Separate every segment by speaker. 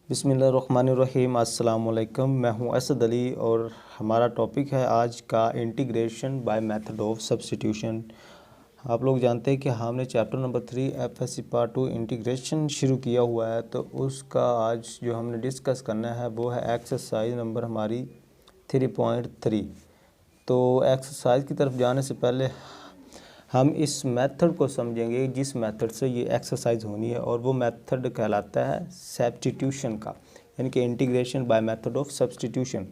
Speaker 1: बिस्मिल्लाहिर्रहमानिर्रहीम। अस्सलाम वालेकुम। मैं हूं असद अली और हमारा टॉपिक है आज का integration by method of substitution. आप लोग जानते हैं कि हमने chapter number 3 FSc part 2 integration शुरू किया हुआ है, तो उसका आज जो हमने डिस्कस करना है वो है एक्सरसाइज नंबर हमारी 3.3। तो एक्सरसाइज की तरफ जाने से पहले हम इस मेथड को समझेंगे जिस मेथड से ये एक्सरसाइज होनी है, और वो मेथड कहलाता है सब्स्टिट्यूशन का, यानी कि integration by method of substitution.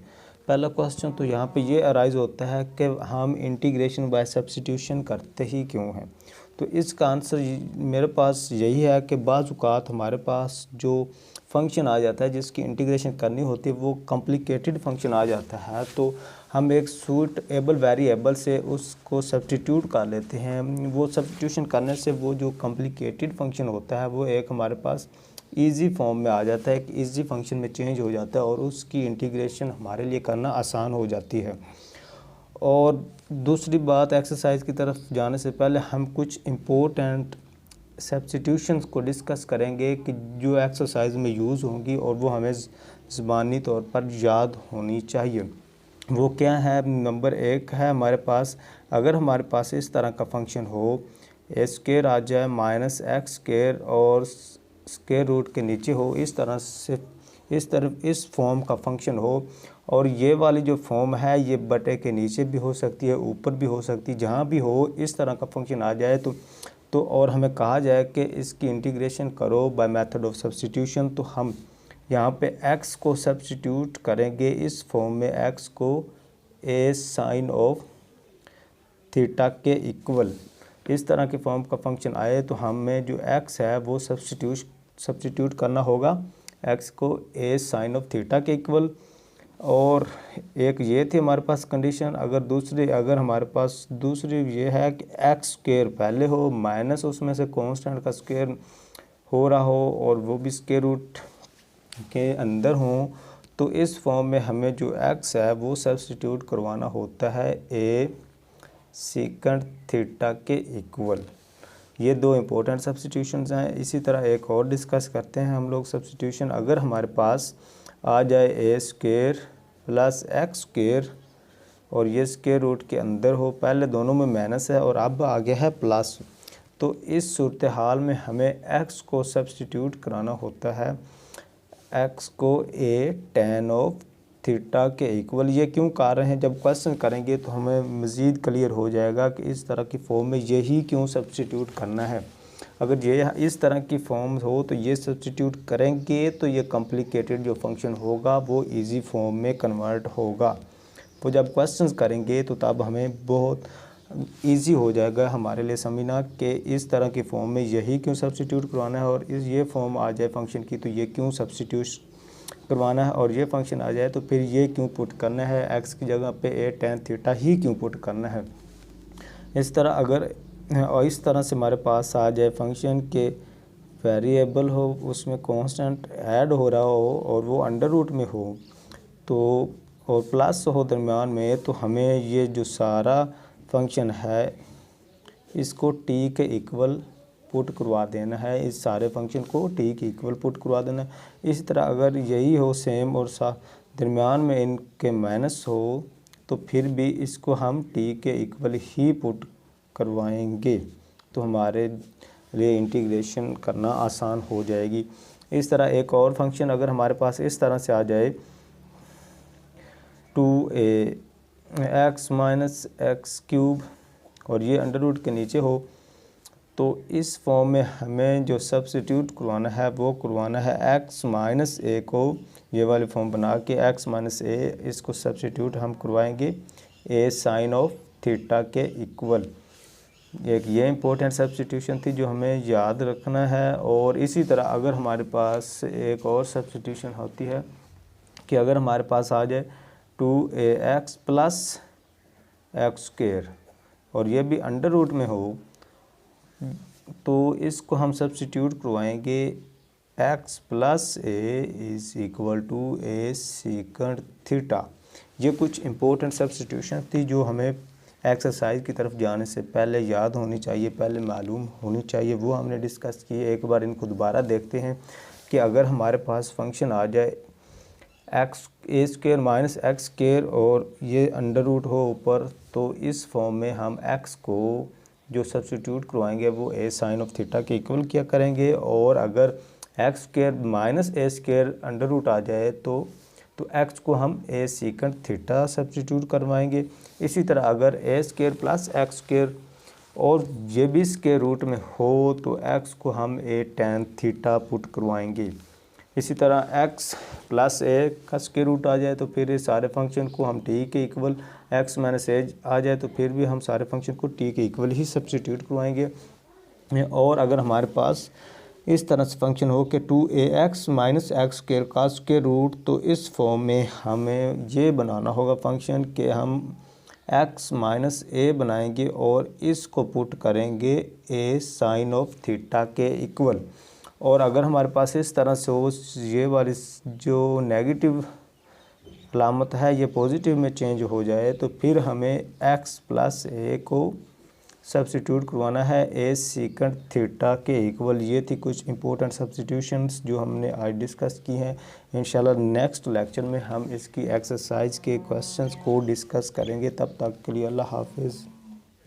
Speaker 1: पहला क्वेश्चन तो यहाँ पे ये अराइज होता है कि हम इंटीग्रेशन बाय सब्स्टिट्यूशन करते ही क्यों हैं। तो इसका आंसर मेरे पास यही है कि बाज़ औक़ात हमारे पास जो फंक्शन आ जाता है जिसकी इंटीग्रेशन करनी होती है वो कॉम्प्लिकेटेड फंक्शन आ जाता है, तो हम एक सूटेबल वेरिएबल से उसको सब्स्टिट्यूट कर लेते हैं। वो सब्स्टिट्यूशन करने से वो जो कॉम्प्लिकेटेड फंक्शन होता है वो एक हमारे पास इजी फॉर्म में आ जाता है, एक इजी फंक्शन में चेंज हो जाता है और उसकी इंटीग्रेशन हमारे लिए करना आसान हो जाती है। और दूसरी बात, एक्सरसाइज की तरफ जाने से पहले हम कुछ इम्पोर्टेंट सब्स्टिट्यूशंस को डिस्कस करेंगे कि जो एक्सरसाइज में यूज़ होंगी और वो हमें ज़बानी तौर पर याद होनी चाहिए। वो क्या है? नंबर 1 है हमारे पास, अगर हमारे पास इस तरह का फंक्शन हो, ए स्क्वायर आ जाए माइनस एक्स स्क्वायर और स्क्वायर रूट के नीचे हो, इस तरह से इस तरफ इस फॉर्म का फंक्शन हो, और ये वाली जो फॉर्म है ये बटे के नीचे भी हो सकती है, ऊपर भी हो सकती है, जहाँ भी हो इस तरह का फंक्शन आ जाए तो और हमें कहा जाए कि इसकी इंटीग्रेशन करो बाय मेथड ऑफ सब्स्टिट्यूशन, तो हम यहाँ पे x को सब्स्टिट्यूट करेंगे इस फॉर्म में, x को ए साइन ऑफ थीटा के इक्वल इस तरह के फॉर्म का फंक्शन आए तो हमें जो x है वो सब्स्टिट्यूट करना होगा x को ए साइन ऑफ थीटा के इक्वल। और एक ये थी हमारे पास कंडीशन। अगर हमारे पास दूसरी ये है कि एक्स स्क्वायर पहले हो माइनस उसमें से कांस्टेंट का स्क्वायर हो रहा हो और वो भी स्क्वायर रूट के अंदर हों, तो इस फॉर्म में हमें जो x है वो सब्स्टिट्यूट करवाना होता है ए सेकंड थीटा के इक्वल। ये दो इंपॉर्टेंट सब्स्टिट्यूशंस हैं। इसी तरह एक और डिस्कस करते हैं हम लोग सब्स्टिट्यूशन। अगर हमारे पास आ जाए ए स्क्वायर प्लस एक्स स्क्वायर और ये स्क्वायर रूट के अंदर हो, पहले दोनों में माइनस है और अब आ गया है प्लस, तो इस सूरत हाल में हमें x को सब्स्टिट्यूट कराना होता है, x को ए टेन ऑफ थीटा के इक्वल। ये क्यों कर रहे हैं, जब क्वेश्चन करेंगे तो हमें मज़ीद क्लियर हो जाएगा कि इस तरह की फॉर्म में यही क्यों सब्स्टिट्यूट करना है। अगर ये इस तरह की फॉर्म हो तो ये सब्स्टिट्यूट करेंगे तो ये कॉम्प्लिकेटेड जो फंक्शन होगा वो इजी फॉर्म में कन्वर्ट होगा। तो जब क्वेश्चंस करेंगे तो तब हमें बहुत इजी हो जाएगा हमारे लिए समझना कि इस तरह की फॉर्म में यही क्यों सब्स्टिट्यूट करवाना है, और ये फॉर्म आ जाए फंक्शन की तो ये क्यों सब्स्टिट्यूट करवाना है, और ये फंक्शन आ जाए तो फिर ये क्यों पुट करना है, एक्स की जगह पे ए टेन थीटा ही क्यों पुट करना है। इस तरह से हमारे पास आ जाए फंक्शन के वेरिएबल हो, उसमें कांस्टेंट ऐड हो रहा हो और वो अंडर रूट में हो तो और प्लस हो दरमियान में, तो हमें ये जो सारा फंक्शन है इसको टी के इक्वल पुट करवा देना है, इस सारे फंक्शन को टी के इक्वल पुट करवा देना है। इसी तरह अगर यही हो सेम और दरमियान में इनके माइनस हो तो फिर भी इसको हम टी के इक्वल ही पुट करवाएंगे, तो हमारे लिए इंटीग्रेशन करना आसान हो जाएगी। इस तरह एक और फंक्शन अगर हमारे पास इस तरह से आ जाए 2ax माइनस एक्स क्यूब और ये अंडर रूट के नीचे हो, तो इस फॉर्म में हमें जो सब्स्टिट्यूट करवाना है वो करवाना है x माइनस ए को, ये वाली फॉर्म बना के x माइनस ए इसको सब्स्टिट्यूट हम करवाएंगे ए साइन ऑफ थीटा के इक्वल। एक ये इंपॉर्टेंट सब्स्टिट्यूशन थी जो हमें याद रखना है। और इसी तरह अगर हमारे पास एक और सब्स्टिट्यूशन होती है कि अगर हमारे पास आ जाए 2ax प्लस एक्स स्क्वायर और ये भी अंडर रूट में हो, तो इसको हम सब्स्टिट्यूट करवाएंगे x plus a is equal to a second theta. ये कुछ इंपॉर्टेंट सब्स्टिट्यूशन थी जो हमें एक्सरसाइज की तरफ जाने से पहले याद होनी चाहिए, पहले मालूम होनी चाहिए, वो हमने डिस्कस की। एक बार इनको दोबारा देखते हैं कि अगर हमारे पास फंक्शन आ जाए एक्स ए स्क्वेयर माइनस एक्स स्क्वेयर और ये अंडर रूट हो ऊपर, तो इस फॉर्म में हम एक्स को जो सब्स्टिट्यूट करवाएंगे वो ए साइन ऑफ थीटा के इक्वल किया करेंगे। और अगर एक्स स्क्वेयर माइनस ए स्क्वेयर अंडर रूट आ जाए तो एक्स को हम ए सीकंट थीटा सब्स्टिट्यूट करवाएंगे। इसी तरह अगर ए स्क्वेयर प्लस एक्स स्क्वेयर और ये भी स्क्वेयर रूट में हो तो एक्स को हम ए टेन थीटा पुट करवाएंगे। इसी तरह एक्स प्लस ए का स्क्वेयर रूट आ जाए तो फिर ये सारे फंक्शन को हम टी के इक्वल, एक्स माइनस ए आ जाए तो फिर भी हम सारे फंक्शन को टी के इक्वल ही सब्स्टिट्यूट करवाएंगे। और अगर हमारे पास इस तरह से फंक्शन हो कि 2ax माइनस एक्स स्क्वेयर का स्क्वेयर रूट, तो इस फॉर्म में हमें ये बनाना होगा फंक्शन कि हम x माइनस ए बनाएंगे और इसको पुट करेंगे ए साइन ऑफ थीटा के इक्वल। और अगर हमारे पास इस तरह से हो, ये वाली जो नेगेटिव अलामत है ये पॉजिटिव में चेंज हो जाए तो फिर हमें x प्लस ए को सब्स्टिट्यूट करवाना है ए सीकंट थीटा के इक्वल। ये थी कुछ इंपॉर्टेंट सब्स्टिट्यूशंस जो हमने आज डिस्कस की हैं। इंशाल्लाह नेक्स्ट लेक्चर में हम इसकी एक्सरसाइज के क्वेश्चंस को डिस्कस करेंगे। तब तक के लिए अल्लाह हाफिज़।